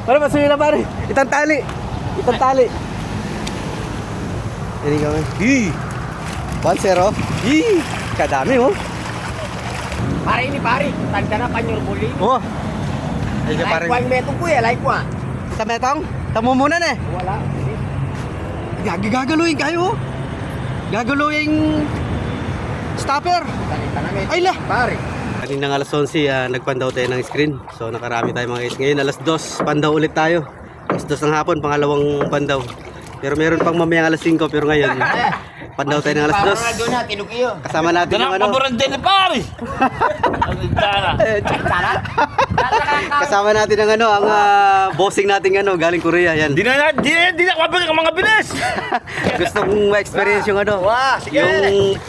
Para masuyo na pare. Itang tali. Itang tali. Ini kami. Hi. 1-0. Hi. Kadami oh. Pare ini pare. Tanda na panyor buli. Oh. Ay ka pare. Like ko ang metong ko like ko ah. Sa metong. Tamo muna na eh. Wala. Gagaluin kayo. Gagaluin stopper. Ay la. Pare. Kaninang alas 11, nagpandaw tayo ng screen. So nakarami tayo mga guys. Ngayon alas 2, pandaw ulit tayo. Alas 2 ng hapon, pangalawang pandaw. Pero meron pang mamayang alas 5, pero ngayon pandaw tayo ng alas 2. Kasama natin yung ano. Kasama natin ang ano, ang bossing nating ano, galing Korea. Yan. Di na mabalik ang mga bilis. Gusto kong ma-experience yung ano. Wah, sige. Yung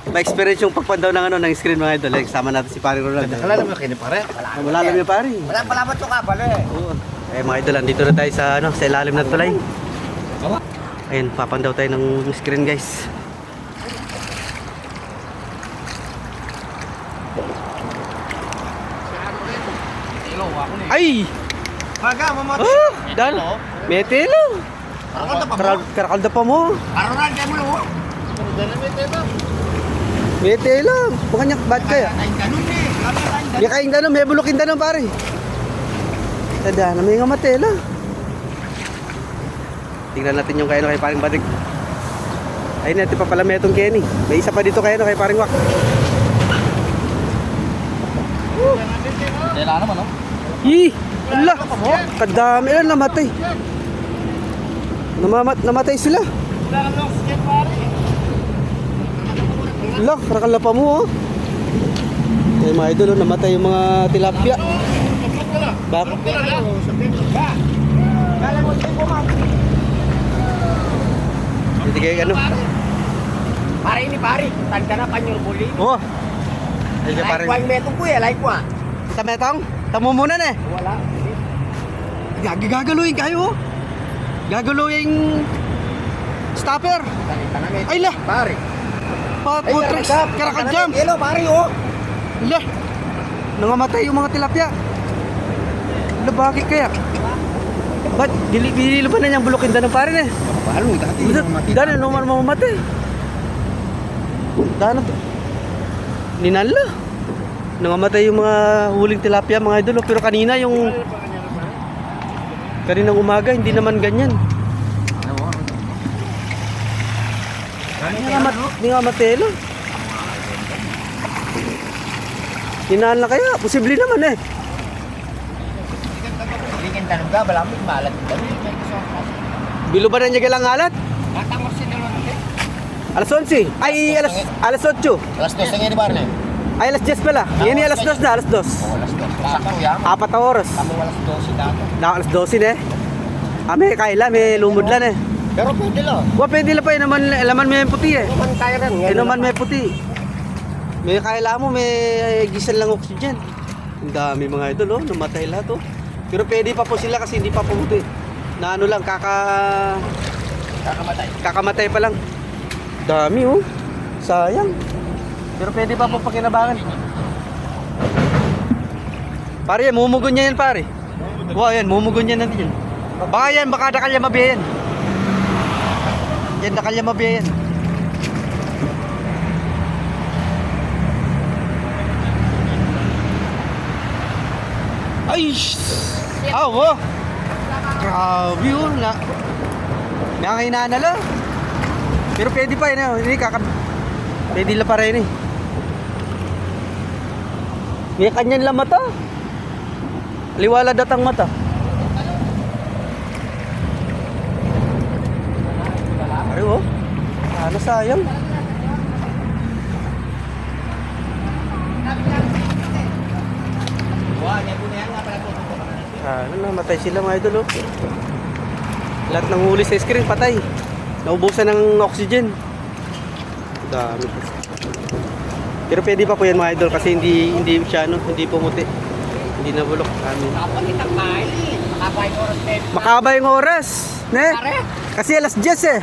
ma-experience yung pagpandaw ng ano, ng screen mga idol. Kasama natin si Pare Ronald. Kalala mo kini pare? Wala lang yung pare. Wala pala ba to ka pare? Oo. Eh mga idol, andito na tayo sa ano, sa ilalim ng tulay. Ayun, papandaw tayo ng screen guys. Ay! Maga, mamote. Oh, dal. Metelo. Karakalda pa mo. Aronan kayo mo. Metelo. Bukanyak bat kaya. Ay ganun eh. Di kain ganun, may bulukin ganun pare. Tada, na may nga matela. Tingnan natin yung kay paring Batik. Ayun natin pa pala metong Kenny. May isa pa dito kay paring Wak. Dela naman no. Ih, ala. Kadami lang namatay. Namatay sila. Ala, karakala pa mo oh. Eh mga idol, oh, namatay yung mga tilapia. Bakit? Hindi kayo ano? Pare ini pare. Tanda na panyor buli. Oh. Ay ka Like pare. ko ang metong ko like ko ah. Sa metong, tamo muna na eh. Wala. Gagaluin kayo. Gagaluin stopper. Ay la. Pare. Putrix, karakal jump. Hello pare oh. La. Nangamatay yung mga tilapia. La, bakit kaya? Ba't dililo pa na niyang bulukin daw ng pare na eh? Paano dati? Dahil naman mamamatay. Dahil to. Ninala. Nangamatay yung mga huling tilapia mga idol. Pero kanina yung kaninang umaga hindi naman ganyan. Hindi nga matelo. Hinaan na kaya, posible naman eh. Bikin tanong ka, balamig malat. Bilo ba na niya galang alat? Matangos sin naman natin. Alas 11. Ay, alas 8. Alas 2 nga ni Barne. Ay, alas 10 pala. Yan yung alas 2 na, alas 2. Alas 2. Sakto yan. 4 na oras. Kamo alas 12 dato. Na, alas 12 na eh. May kaila, may lumudlan eh. Pero pwede lang. Pwede lang pa yun naman, laman may puti eh. Naman kaya rin. Naman may puti. May kaila mo, may gisan lang oxygen. Ang dami mga idol, oh, namatay lahat oh. Pero pwede pa po sila kasi hindi pa pumuti. Na ano lang, kakamatay pa lang. Dami oh. Sayang. Pero pwede pa po pakinabangan. Pare, mumugon niya yan pare. Wow, yan, mumugon niya natin yan. Baka yan, baka nakalya mabiyan. Yan, nakalya mabiyan. Ay! Oh! Grabe yun na. Nakahinaan na lang. Pero pwede pa yun. Hindi pwede lang pa rin eh. May kanyan lang mata. Liwala datang mata. Ay oh. Ano sayang. Namatay sila mga idol oh. Lahat ng huli sa screen patay. Naubusan ng oxygen. Dami pa. Pero pwede pa po yan mga idol kasi hindi siya ano, hindi pumuti. Hindi nabulok. Makaba yung oras. Ne? Kasi alas 10 eh.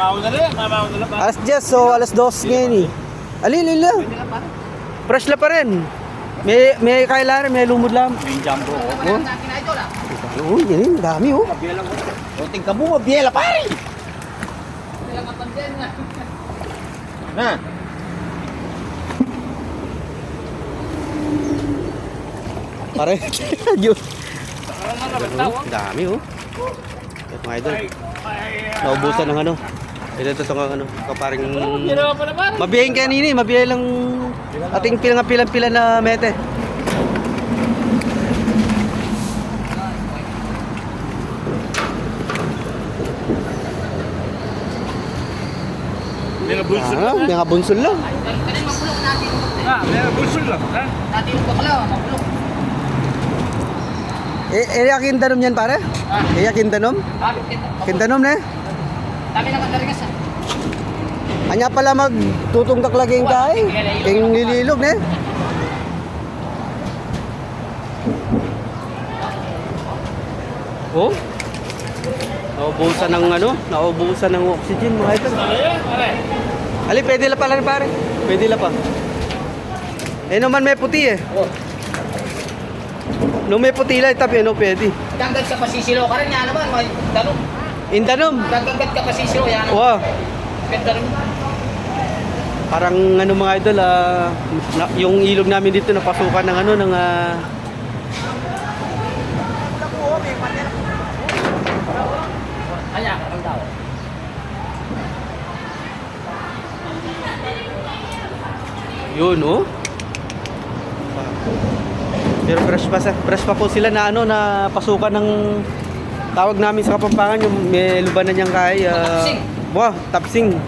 Alas 10 so alas 2 ngayon eh. Alilila. Fresh la pa rin. May kailangan, may lumod lang. May jumbo. Oh? Oo, yan, dami oh. Mabiela ko. Kunting kabo, mabiela pare. Na. Pare, yun. Dami oh. Ito mga idol. Naubusan ng ano. Ito itong ano, kaparing... Mabiyahin kanina eh, mabiyahin lang ating pilang-pila na mete. May nabulsol lang. Mga bunsol lang. May nabulsol lang. Dati yung bakla, mabulok. Yakin danom yan pare? Yakin danom? Bakit kita? Kindanom na eh. Dami na kandaringas ah. Anya pala magtutungtak lagi yung kay. King nililog na eh. Oh? Naubusan ng ano? Naubusan ng oxygen mga ito. Ali, pwede la pala pare. Pwede la pa. Eh naman may puti eh. Oh. Nung may puti lang, tapi ano pwede. Dagdag ka pa sisilo ka rin yan naman. May tanong. Indanom. Dagdag ka pa sisilo yan. Wow. Ganda rin. Parang ano mga idol, yung ilog namin dito napasukan ng ano, ng Kaya, ang tao. yun oh. Pero fresh pa po sila na ano, na pasukan ng tawag namin sa Kapampangan, yung may lubanan niyang kay Matapsing. wow, tapsing.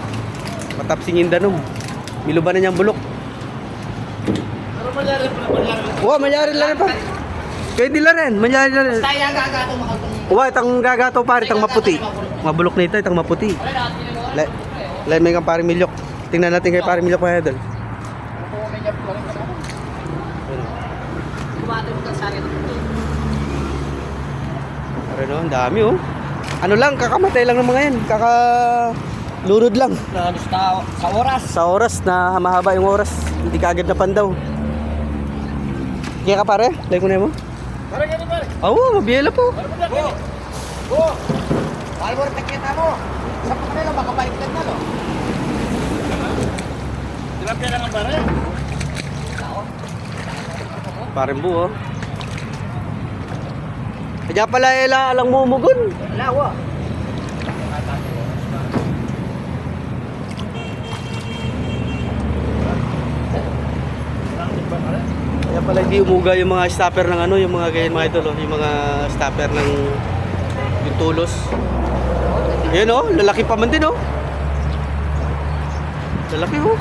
Matapsing Indanom. May lubanan niyang bulok. Pero malyari pa na malyari. Wow, manyari lang pa. Pwede lang rin, manyari lang rin. Tayo ang gagato makatong. Wow, itang gagato pare, itang maputi. Mabulok na ito, itang maputi. Wala natin yung May kang paring milyok. Tingnan natin kay paring milyok mga idol. Kumato mo kang sari ng puti. Pare no, ang dami oh. Ano lang, kakamatay lang ng mga yan. Lunod lang. Halos sa oras. Sa oras na mahaba yung oras. Hindi ka agad na pandaw. Kaya ka pare? Like mo na mo? Parang ganun pare. Oo, mabiyela po. Go! Albor, tekita mo. Sa panelo, makabaliktad na, no? Tilapia lang ang pare. Parang buo. Kaya pala alang mumugon. Lawa. Kaya pala hindi umuga yung mga stopper ng ano, yung mga ganyan mga idol, yung mga stopper ng yung tulos. Yan oh, lalaki pa man din oh. Lalaki oh.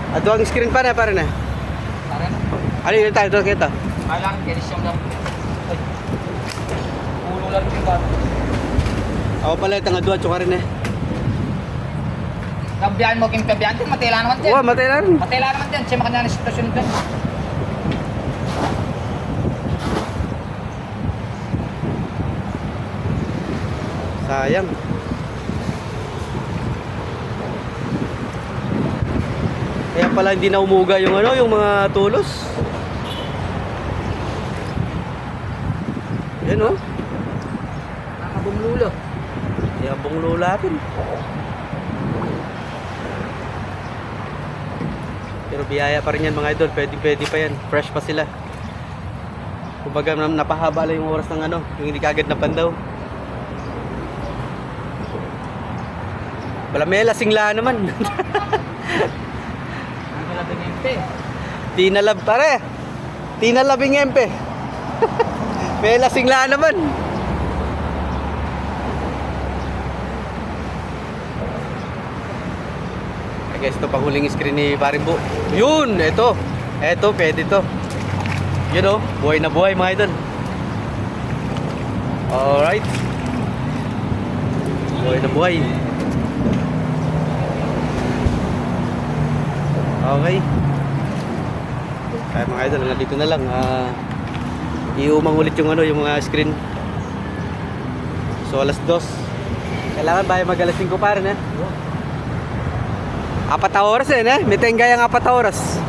Ato ang screen pa na pare na. Para na. Ano yun tayo, ito kita. Kailangan kinis yung lang. Ay. Ulo lang yung bato. Ako pala itang adwa, tsaka rin eh. Kabiyan mo kim kabiyan din, matela naman din. Oo, matay na rin. Matela naman din, siya makanya na sitwasyon din. Sayang. Kaya pala hindi na umuga yung ano, yung mga tulos. Yan oh. Nakabumlulo. Kaya bong lulatin. Pero biyaya pa rin yan mga idol, pwede pa yan. Fresh pa sila. Kumbaga napahaba lang yung oras ng ano, yung hindi kagad na pandaw. Wala may lasingla naman. Ang labing empe. Tinalab pare. Tinalabing empe. May lasingla naman. I guess ito pang huling screen ni Parimbo. Yun, ito. Ito, pwede to. Yun oh, buhay na buhay mga idol. Alright. Buhay na buhay. Okay. Kaya mga idol, nandito na lang. Iumang ulit yung ano, yung mga screen. So alas 2. Kailangan bahay mag alas 5 pa rin 4 na oras eh. May tenggay ang 4 oras.